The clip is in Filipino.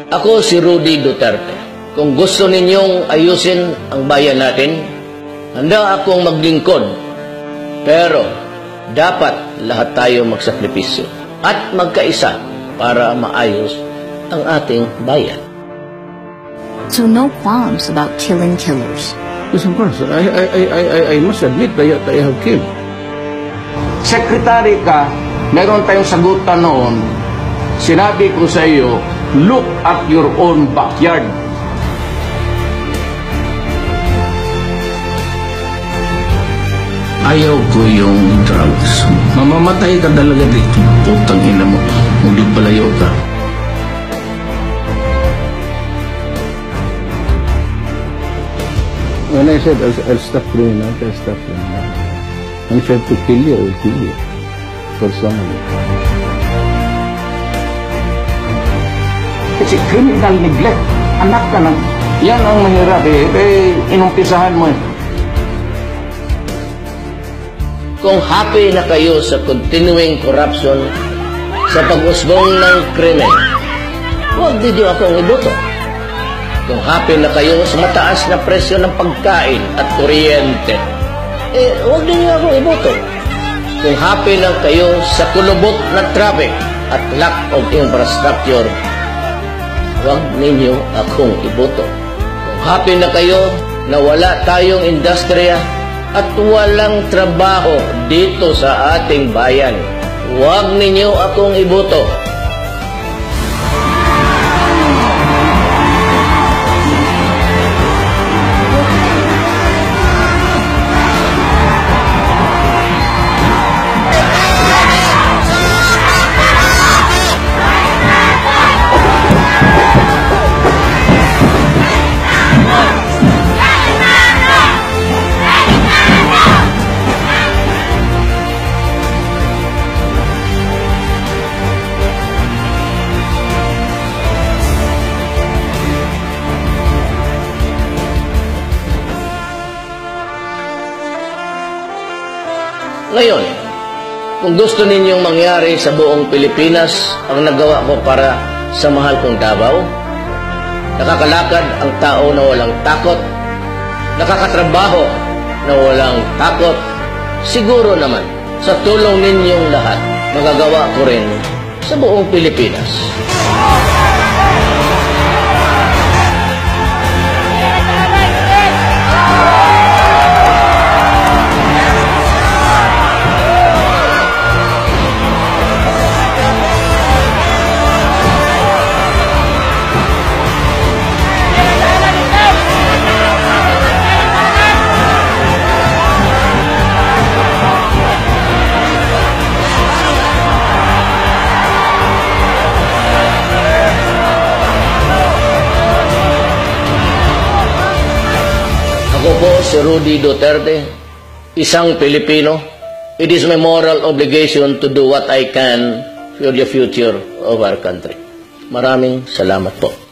Ako si Rudy Duterte. Kung gusto ninyong ayusin ang bayan natin, handa akong maglingkod. Pero dapat lahat tayo magsakripisyo at magkaisa para maayos ang ating bayan. So no qualms about killing killers. Yes, of course. I must admit that I have killed. Secretary ka, meron tayong sagutan noon. Sinabi ko sa iyo, look at your own backyard. Ayaw ko yung drugs. Mamamatay ka talaga dito. Putang ina mo. Hindi palayo ka. When I said I'll stop doing that, I'll stop doing that. And if I have to kill you, I will kill you. Personally. Kasi criminal neglect. Anak ka na. Yan ang mahirap inumpisahan mo eh. Kung happy na kayo sa continuing corruption, sa pag-usbong ng krimen, huwag ninyo akong iboto. Kung happy na kayo sa mataas na presyo ng pagkain at kuryente, huwag ninyo akong iboto. Kung happy na kayo sa kulubot na traffic at lack of infrastructure, huwag ninyo akong iboto. Kung happy na kayo na wala tayong industriya at walang trabaho dito sa ating bayan, huwag ninyo akong iboto. Ngayon, kung gusto ninyong mangyari sa buong Pilipinas ang nagawa ko para sa mahal kong Davao, nakakalakad ang tao na walang takot, nakakatrabaho na walang takot, siguro naman, sa tulong ninyong lahat, magagawa ko rin sa buong Pilipinas. Ako po si Rudy Duterte, isang Pilipino. It is my moral obligation to do what I can for the future of our country. Maraming salamat po.